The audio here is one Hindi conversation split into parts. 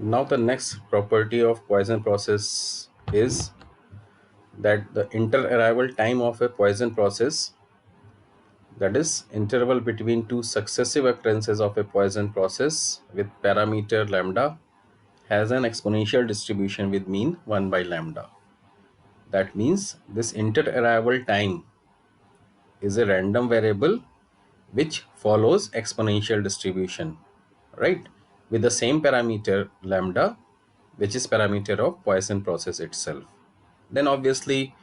Now the next property of Poisson process is that the inter-arrival time of a Poisson process, that is interval between two successive occurrences of a Poisson process with parameter lambda, has an exponential distribution with mean 1 by lambda. That means this inter-arrival time is a random variable which follows exponential distribution, right, with the same parameter lambda, which is parameter of Poisson process itself. Then obviously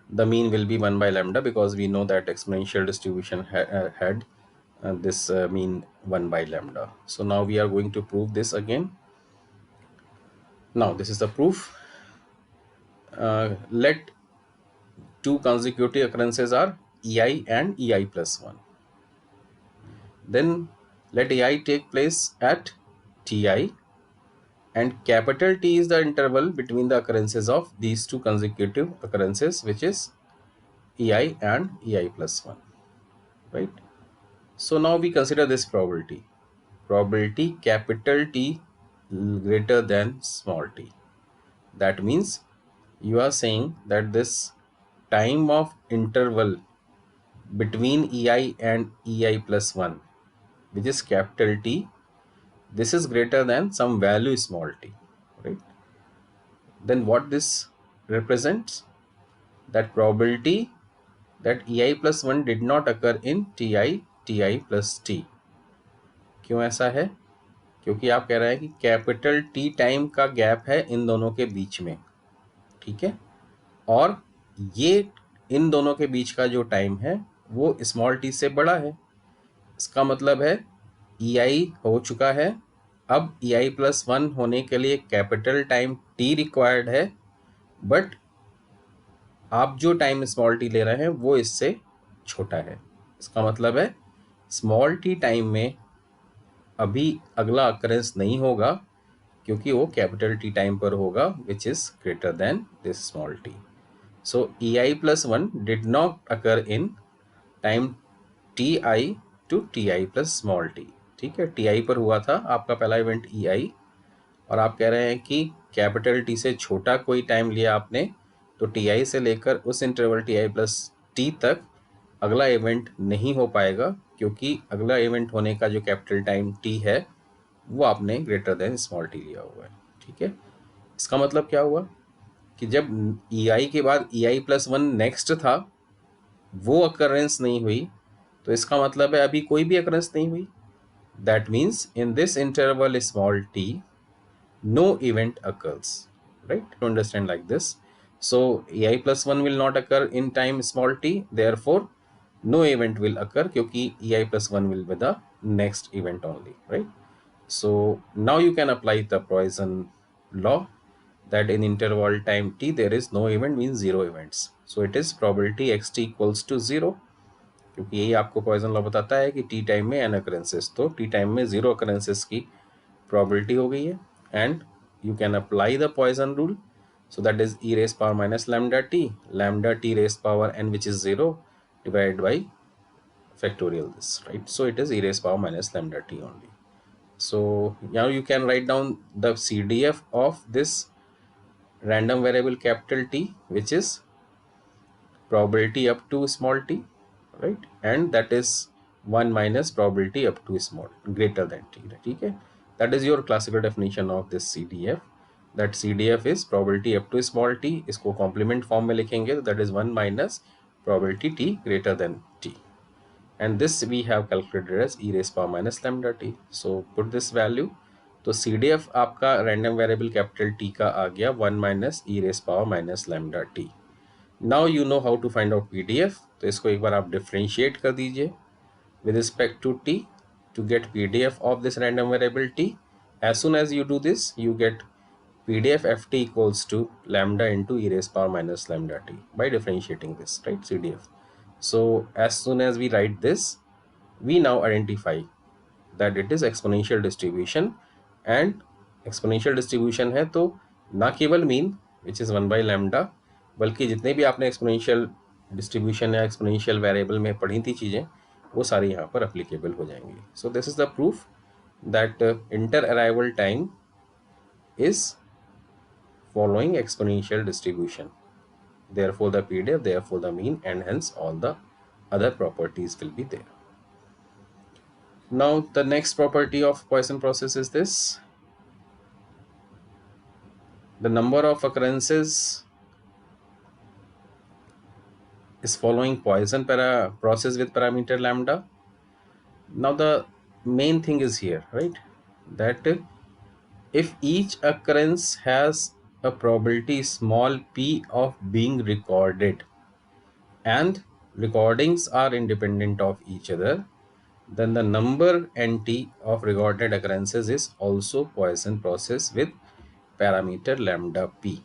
the mean will be 1 by lambda, because we know that exponential distribution had this mean 1 by lambda. So now we are going to prove this again. Now this is the proof. Let two consecutive occurrences are ei and ei plus 1. Then let ai take place at ti, and capital T is the interval between the occurrences of these two consecutive occurrences, which is ei and ei plus 1, right? So now we consider this probability. Probability capital T greater than small t. That means you are saying that this time of interval between ei and ei plus 1, which is capital T, this is greater than some value small t, right? Then what this represents? That probability that ei plus 1 did not occur in ti plus t. क्यों ऐसा है? क्योंकि आप कह रहे हैं कि कैपिटल टी टाइम का गैप है इन दोनों के बीच में, ठीक है, और ये इन दोनों के बीच का जो टाइम है वो स्मॉल टी से बड़ा है। इसका मतलब है ई आई हो चुका है, अब ई आई प्लस 1 होने के लिए कैपिटल टाइम टी रिक्वायर्ड है, बट आप जो टाइम स्मॉल टी ले रहे हैं वो इससे छोटा है। इसका मतलब है स्मॉल टी टाइम में अभी अगला अकरेंस नहीं होगा, क्योंकि वो कैपिटल टी टाइम पर होगा, which is greater than this small T. So E I plus 1 did not occur in time T I to T I plus small T. ठीक है, टी आई पर हुआ था आपका पहला इवेंट ई आई, और आप कह रहे हैं कि कैपिटल टी से छोटा कोई टाइम लिया आपने, तो टी आई से लेकर उस interval T I plus T तक अगला इवेंट नहीं हो पाएगा, क्योंकि अगला इवेंट होने का जो कैपिटल टाइम टी है वो आपने ग्रेटर देन स्मॉल टी लिया हुआ है. ठीक है, इसका मतलब क्या हुआ कि जब ई आई के बाद ई आई प्लस 1 नेक्स्ट था, वो अकरेंस नहीं हुई, तो इसका मतलब है अभी कोई भी अकरेंस नहीं हुई. That means in this interval small T no event occurs, right? To understand like this, so ei plus 1 will not occur in time small t, therefore no event will occur, क्योंकि ei plus 1 will be the next event only, right? So now you can apply the Poisson law, that in interval time t there is no event means zero events, so it is probability xt equals to 0, क्योंकि यही आपको पॉइजन लॉ बताता है कि टी टाइम में n occurrences, तो टी टाइम में 0 occurrences की probability हो गई है. And you can apply the Poisson rule, so that is e raised power minus lambda t raised power n, which is 0, divided by factorial this, right? So it is e raised power minus lambda t only. So now you can write down the CDF of this random variable capital T, which is probability up to small t, right? And that is 1 minus probability up to small greater than t, ठीक है? That is your classical definition of this CDF. That CDF is probability up to small t. इसको complement form में लिखेंगे, तो that is 1 minus probability t greater than t. And this we have calculated as e raised power minus lambda t. So put this value. तो CDF आपका random variable capital T का आ गया 1 minus e raised power minus lambda t. Now you know how to find out PDF. तो इसको एक बार आप differentiate कर दीजिए with respect to t to get PDF of this random variable t. As soon as you do this, you get PDF ft equals to lambda into e raised power minus lambda t by differentiating this, right? CDF. So as soon as we write this, we now identify that it is exponential distribution, and exponential distribution है तो ना केवल mean which is 1 by lambda, बल्कि जितने भी आपने exponential distribution या exponential variable में पढ़ी थी चीज़ें, वो सारी यहाँ पर applicable हो जाएंगी. So this is the proof that inter arrival time is following exponential distribution. Therefore the PDF, therefore the mean, and hence all the other properties will be there. Now the next property of Poisson process is this: the number of occurrences is following Poisson process with parameter lambda. Now the main thing is here, right, that if each occurrence has a probability small p of being recorded and recordings are independent of each other, then the number nt of recorded occurrences is also Poisson process with parameter lambda p.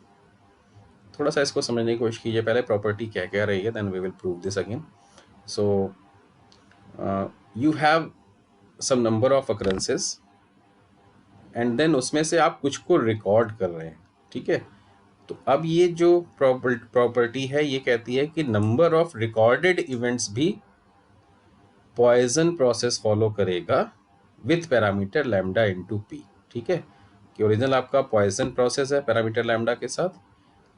थोड़ा सा इसको समझने की कोशिश कीजिए पहले, प्रॉपर्टी क्या क्या रही है, then we will prove this again. So you have some number of occurrences and then उसमें से आप कुछ को रिकॉर्ड कर रहे हैं, ठीक है. तो अब ये जो प्रॉपर्टी है ये कहती है कि नंबर ऑफ रिकॉर्डेड इवेंट्स भी पॉइजन प्रोसेस फॉलो करेगा with parameter lambda into P, ठीक है. कि ओरिजिनल आपका पॉइजन प्रोसेस है पैरामीटर लैम्डा के साथ.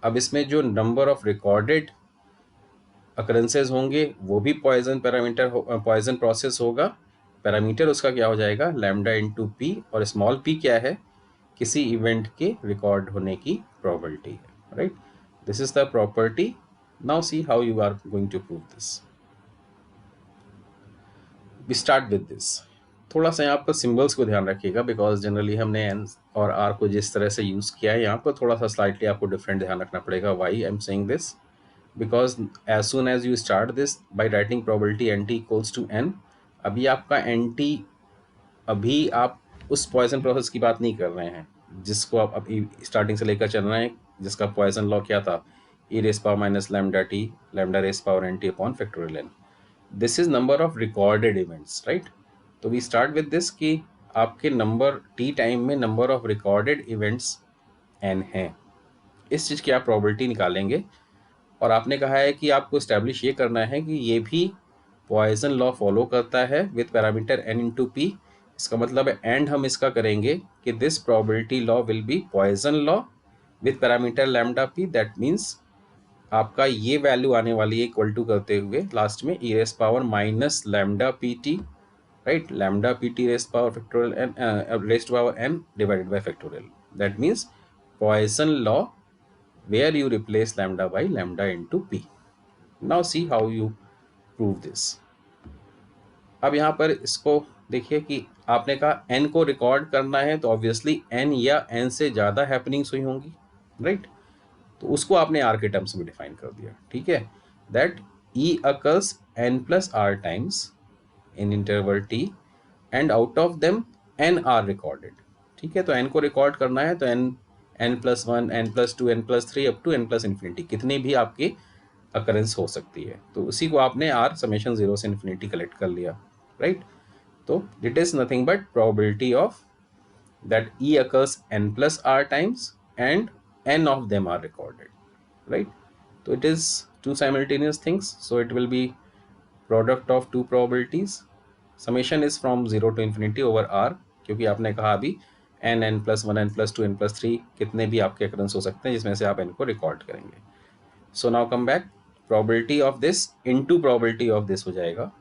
अब इसमें जो नंबर ऑफ रिकॉर्डेड अकरेंसेज होंगे वो भी पॉइजन पॉइजन प्रोसेस होगा. पैरामीटर उसका क्या हो जाएगा, लैम्डा इनटू पी, और स्मॉल पी क्या है, किसी इवेंट के रिकॉर्ड होने की प्रोबेबिलिटी है, right. This is the property. Now see how you are going to prove this. We start with this. थोड़ा सा यहाँ पर सिंबल्स को ध्यान रखिएगा, बिकॉज जनरली हमने एन और आर को जिस तरह से यूज़ किया है, यहाँ पर थोड़ा सा स्लाइटली आपको डिफरेंट ध्यान रखना पड़ेगा. Why I am saying this, because as soon as you start this by writing probability N T equals to N, अभी आपका एन टी, अभी आप उस पॉइजन प्रोसेस की बात नहीं कर रहे हैं जिसको आप अभी स्टार्टिंग से लेकर चल रहे हैं, जिसका पॉइजन लॉ क्या था, e raise power minus lambda t lambda raise power n t upon factorial n. This is number of recorded events, right. तो वी स्टार्ट विद दिस कि आपके नंबर टी टाइम में number of recorded events n हैं. इस चीज़ की आप प्रोबेबिलिटी निकालेंगे, और आपने कहा है कि आपको इस्टेब्लिश ये करना है कि ये भी पॉइजन लॉ फॉलो करता है with parameter N into P. इसका मतलब है एंड हम इसका करेंगे कि this probability law will be Poisson law with parameter lambda P. That means आपका ये वैल्यू आने वाली है इक्वल टू करते हुए लास्ट में e raise power minus lambda p t, right. Lambda p t raise power factorial n raise power n divided by factorial. That means Poisson law where you replace lambda by lambda into p. Now see how you prove this. अब यहाँ पर इसको देखिए कि आपने कहा n को रिकॉर्ड करना है, तो ऑब्वियसली n या n से ज़्यादा हैपनिंग्स हुई होंगी, राइट. तो उसको आपने r के टर्म्स में डिफाइन कर दिया, ठीक है. That e occurs n plus r times in interval t and out of them n are recorded, ठीक है. तो n को रिकॉर्ड करना है तो n plus one, n plus two, n plus three, up to n plus infinity, कितनी भी आपकी अकरेंस हो सकती है. तो उसी को आपने r समेशन जीरो से इन्फिनिटी कलेक्ट कर लिया, राइट. तो it is nothing but probability of that e occurs n plus r times and n of them are recorded, right. तो it is two simultaneous things, so it will be product of two probabilities. Summation is from zero to infinity over r, क्योंकि आपने कहा अभी n plus one, n plus two, n plus three, कितने भी आपके अकरेंस हो सकते हैं जिसमें से आप n को रिकॉर्ड करेंगे. So now come back, probability of this into probability of this हो जाएगा.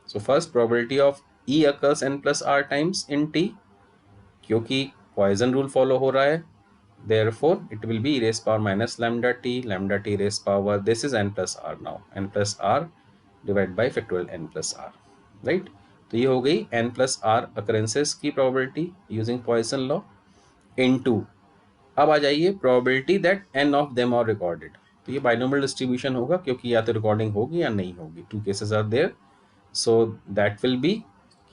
So first probability of e occurs n plus r times in t, क्योंकि पॉइजन रूल फॉलो हो रहा है, therefore it will B e race power minus lambda t raise power, this is n plus r. Now n plus r divide by factorial n plus r, right. तो ये हो गई n प्लस r अकरेंसेस की probability using Poisson law into. अब आ जाइए probability that n of them are recorded. तो ये बाइनोमियल डिस्ट्रीब्यूशन होगा, क्योंकि या तो रिकॉर्डिंग होगी या नहीं होगी, two cases are there. So that will be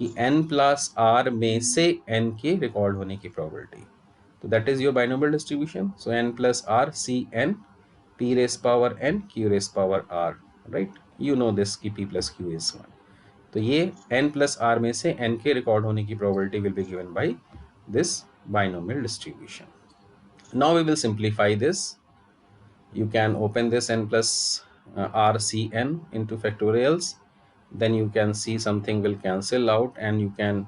कि n प्लस r में से n के रिकॉर्ड होने की प्रोबेबिलिटी. तो that is your binomial distribution. So n plus r c n p raise power n q raise power r, right. You know this कि p प्लस q इज 1. तो ये n प्लस r में से n के रिकॉर्ड होने की probability will be given by this binomial distribution. Now we will simplify this. You can open this n plus r c n into factorials, then you can see something will cancel out and you can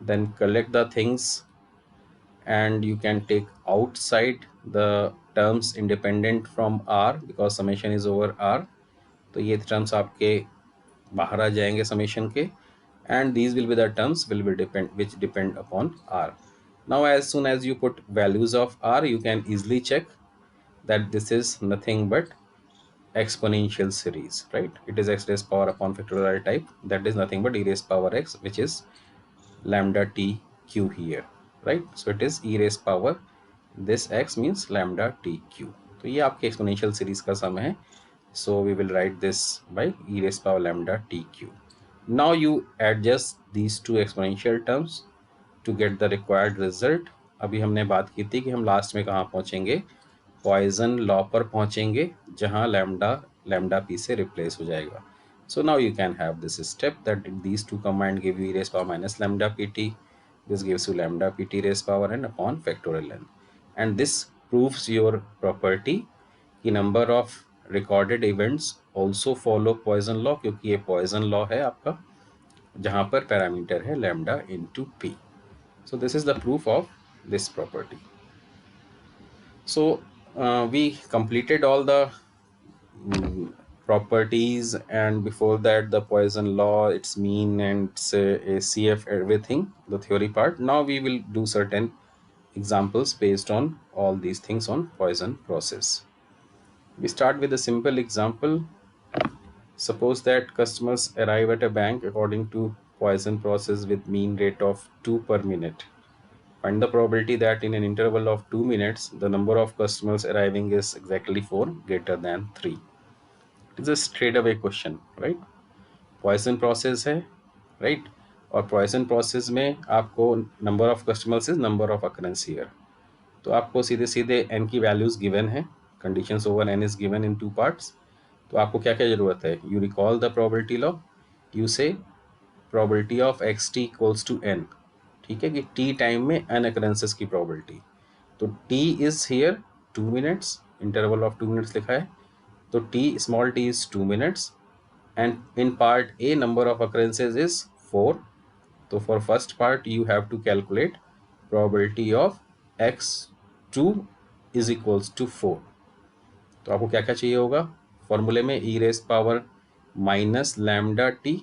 then collect the things and you can take outside the terms independent from r because summation is over r. तो ये terms आपके बाहर आ जाएंगे summation के, and these will be the terms which depend upon r. Now as soon as you put values of r, you can easily check that this is nothing but exponential series, right? It is x raised power upon factorial type, that is nothing but e raised power x, which is lambda t q here, right? So it is e raised power this x means lambda t q. तो ये आपके exponential series का सम है. So we will write this by e raised power lambda t q. Now you adjust these two exponential terms to get the required result. अभी हमने बात की थी कि हम लास्ट में कहाँ पहुँचेंगे, पॉइजन लॉ पर पहुँचेंगे जहाँ लैम्डा पी से रिप्लेस हो जाएगा. So now you can have this step that these two combined give you e raised power minus lambda pt. This gives you lambda pt raised power n upon factorial n. And this proves your property कि number of recorded events also follow Poisson law, क्योंकि ये Poisson law है आपका जहाँ पर पैरामीटर है lambda into p. So this is the proof of this property. So we completed all the properties, and before that the Poisson law, its mean and its a CF, everything, the theory part. Now we will do certain examples based on all these things on Poisson process. We start with a simple example. Suppose that customers arrive at a bank according to Poisson process with mean rate of 2 per minute. Find the probability that in an interval of 2 minutes, the number of customers arriving is exactly 4 greater than 3. It is a straight away question, right? Poisson process है, right? और Poisson process में आपको number of customers is number of occurrence here. तो आपको सीधे सीधे n की values given है, conditions over n is given in two parts. तो आपको क्या क्या ज़रूरत है? You recall the probability law. You say probability of xt equals to n. ठीक है कि t टाइम में n occurrences की probability. तो t is here 2 minutes, interval of 2 minutes लिखा है. तो t small t is 2 minutes, and in part A number of occurrences is 4. तो for first part you have to calculate probability of x2 is equals to 4. तो आपको क्या क्या चाहिए होगा फॉर्मूले में e raise power minus lambda t.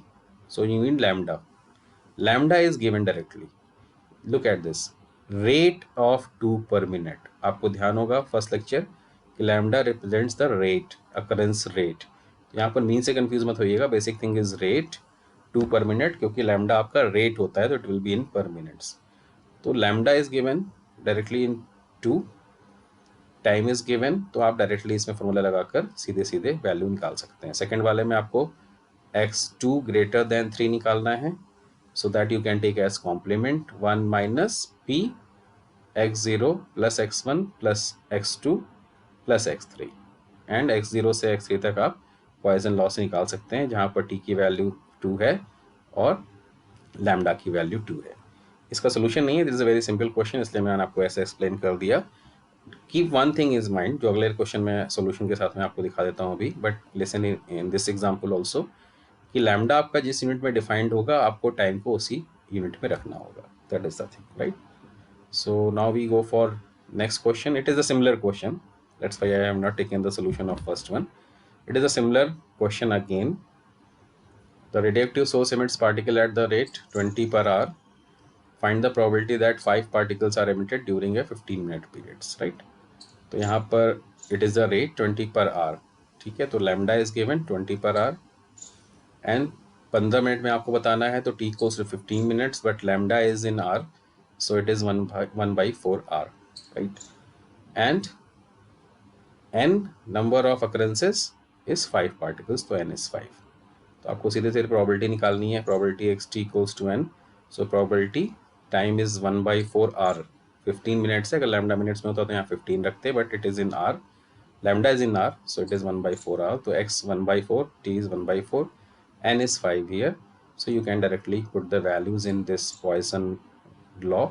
So you mean lambda is given directly. Look at this rate of 2 पर मिनट. आपको ध्यान होगा फर्स्ट लेक्चर कि lambda represents the rate, occurrence rate. यहाँ पर मीन से कंफ्यूज मत होइएगा, बेसिक थिंग इज रेट 2 पर मिनट, क्योंकि लैम्डा आपका रेट होता है तो इट विल बी इन पर मिनट्स. तो lambda is given directly in 2, time is given, तो आप डायरेक्टली इसमें फॉर्मूला लगाकर सीधे सीधे वैल्यू निकाल सकते हैं. सेकंड वाले में आपको x2 ग्रेटर देन 3 निकालना है, so that you can take as complement 1 minus p x0 plus x1 plus x2 plus x3, and x0 से x3 तक आप पॉइसन लॉ से निकाल सकते हैं जहाँ पर t की वैल्यू 2 है और लैम्डा की वैल्यू 2 है. इसका सोल्यूशन नहीं है, this is a very simple question, इसलिए मैंने आपको ऐसे एक्सप्लेन कर दिया. Keep one thing is mind, जो अगले क्वेश्चन में सोल्यूशन के साथ में आपको दिखा देता हूँ अभी, but listen in this example also कि लैम्डा आपका जिस यूनिट में डिफाइंड होगा आपको टाइम को उसी यूनिट में रखना होगा. That is the thing, right? So now we go for next question. It is a similar question, that's why I have not taken the solution of first one. It is a similar question again. The radioactive source emits particle at the rate 20 per hour. Find the probability that 5 particles are emitted during a 15-minute periods, right? तो यहाँ पर it is the rate 20 per hour. ठीक है, तो lambda is given 20 per hour, and 15 minute में आपको बताना है तो t equals to 15 minutes, but lambda is in hour, so it is 1 by 4 hour, right? And n number of occurrences is 5 particles, तो n is 5. तो आपको सीधे सीधे प्रोबेबिलिटी निकालनी है, probability X T equals to N. So probability time is 1 by 4 hour. 15 minutes है, अगर लैम्डा मिनट्स में होता तो यहाँ 15 रखते, but it is in r, lambda is in r, so it is 1 by 4 r. तो x 1 by 4, t is 1 by 4, n is 5 here. So you can directly put the values in this Poisson law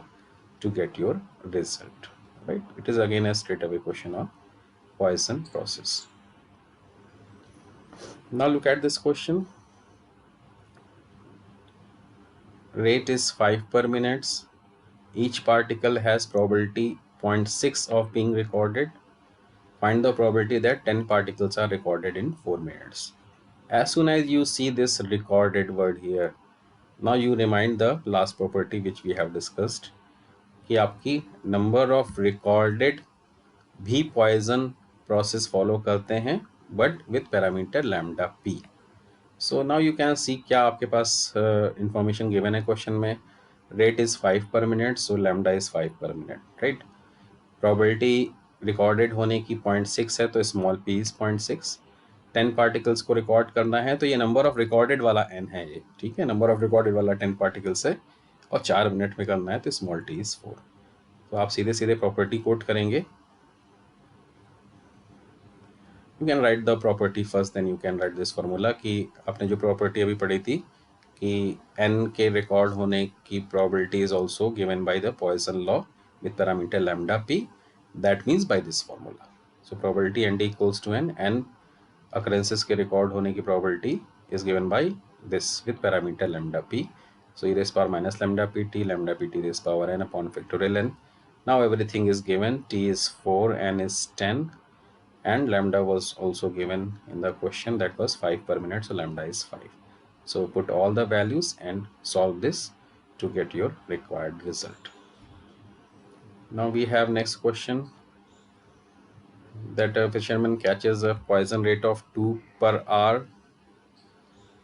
to get your result, right? It is again a straight away question on Poisson process. Now look at this question. Rate is 5 per minutes, each particle has probability 0.6 of being recorded. Find the probability that 10 particles are recorded in 4 minutes. As soon as you see this recorded word here, now you remind the last property which we have discussed कि आपकी number of recorded भी पॉइजन प्रोसेस फॉलो करते हैं but with parameter lambda P. So now you can see क्या आपके पास इंफॉर्मेशन गिवन है क्वेश्चन में. रेट इज 5 पर मिनट, सो लैम्डा इज 5 पर मिनट, राइट. प्रोबेबिलिटी रिकॉर्डेड होने की 0.6 है तो स्मॉल पी इज 0.6. 10 पार्टिकल्स को रिकॉर्ड करना है तो ये नंबर ऑफ रिकॉर्डेड वाला n है ये, ठीक है. नंबर ऑफ रिकॉर्डेड वाला 10 पार्टिकल्स है और 4 मिनट में करना है तो स्मॉल टी इज 4. तो आप सीधे सीधे प्रॉपर्टी कोट करेंगे. You can write the property first, then you can write this formula. कि आपने जो प्रॉपर्टी अभी पढ़ी थी कि n के रिकॉर्ड होने की probability is also given by the Poisson law with parameter lambda p. That means by this formula. So probability n d equals to n occurrences के रिकॉर्ड होने की probability is given by this with parameter lambda p. So e raised power minus lambda pt, lambda pt raised power n upon factorial n. Now everything is given. T is 4, n is 10, and lambda was also given in the question, that was 5 per minute, so lambda is 5. So put all the values and solve this to get your required result. Now we have next question, that a fisherman catches a poison rate of 2 per hour.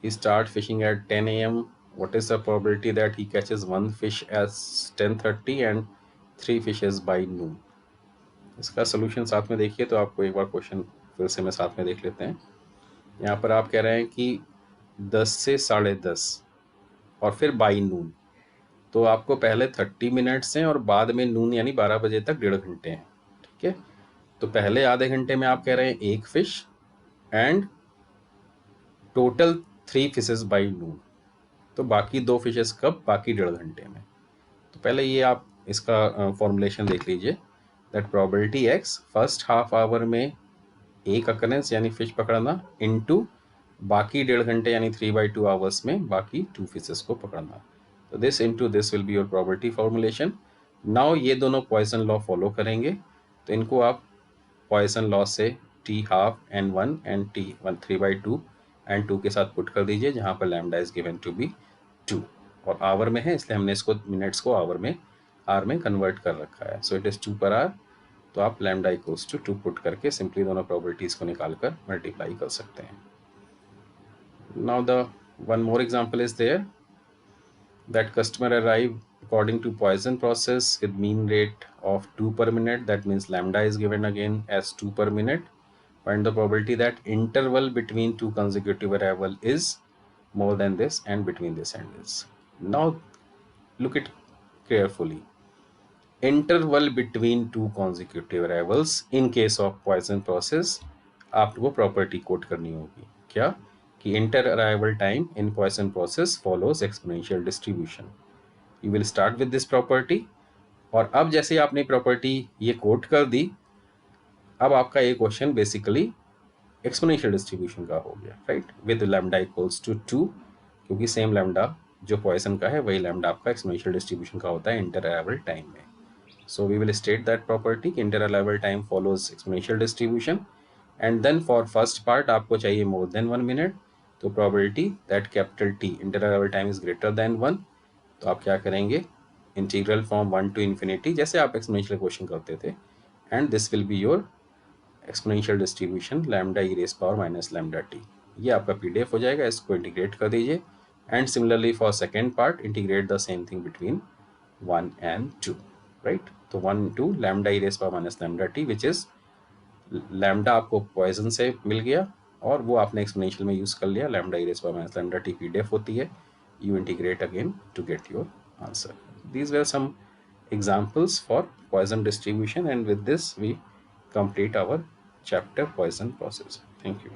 He starts fishing at 10 a.m. What is the probability that he catches one fish at 10:30 and 3 fishes by noon? इसका सोल्यूशन साथ में देखिए तो आपको एक बार क्वेश्चन फिर से मैं साथ में देख लेते हैं. यहाँ पर आप कह रहे हैं कि 10 से 10:30 और फिर बाई नून, तो आपको पहले 30 मिनट्स हैं और बाद में नून यानी 12 बजे तक 1.5 घंटे हैं, ठीक है. तो पहले आधे घंटे में आप कह रहे हैं एक fish and total 3 fishes by noon. तो बाकी 2 फिशेस कब? बाकी 1.5 घंटे में. तो पहले ये आप इसका फॉर्मुलेशन देख लीजिए. That probability x first half hour में एक अकरेंस यानी फिश पकड़ना इनटू बाकी 1.5 घंटे यानी 3/2 आवर्स में बाकी 2 फिशेस को पकड़ना. तो this into this will be your probability formulation. Now ये दोनों पॉइसन लॉ फॉलो करेंगे तो इनको आप पॉइसन लॉ से t half n1 and t1 3/2 and 2 के साथ पुट कर दीजिए, जहाँ पर lambda is given to be 2 और आवर में है इसलिए हमने इसको मिनट्स को आवर में आर में कन्वर्ट कर रखा है. सो इट इज़ 2 पर आवर. तो आप लैम्डा इक्वल्स टू 2 पुट करके सिंपली दोनों प्रॉपर्टीज़ को निकाल कर मल्टीप्लाई कर सकते हैं. Now the one more example is there, that customer arrive according to Poisson process with mean rate of 2 per minute. That means lambda is given again as 2 per minute. Find the probability that interval between 2 consecutive arrival is more than this and between this and this. Now look it carefully. Interval between 2 consecutive arrivals in case of Poisson process आपको प्रॉपर्टी कोट करनी होगी. क्या? कि inter arrival time in Poisson process follows exponential distribution. You will start with this property. और अब जैसे आपने प्रॉपर्टी ये कोट कर दी, अब आपका ये क्वेश्चन बेसिकली एक्सपोनेंशियल डिस्ट्रीब्यूशन का हो गया, right. With lambda equals to 2, क्योंकि सेम लैम्डा जो पॉइसन का है वही लैम्डा आपका एक्सपोनेंशियल डिस्ट्रीब्यूशन का होता है इंटर अराइवल टाइम में. So we will state that property कि inter arrival time follows exponential distribution. And then for first part आपको चाहिए मोर देन 1 मिनट. तो probability that capital T inter arrival time is greater than 1. तो आप क्या करेंगे? इंटीग्रल फ्रॉम 1 to infinity, जैसे आप एक्सपोनेंशियल क्वेश्चन करते थे, and this will be your exponential distribution lambda e raise power minus lambda t. ये आपका पीडीएफ हो जाएगा. इसको इंटीग्रेट कर दीजिए. And similarly for second part integrate the same thing between 1 and 2, right. तो 1 to lambda e raise power minus lambda t, which is lambda आपको पॉइसन से मिल गया और वो आपने एक्सपोनेंशियल में यूज कर लिया. Lambda e raise power minus lambda t PDF होती है. You integrate again to get your answer. These were some examples for Poisson distribution, and with this we complete our chapter Poisson process. Thank you.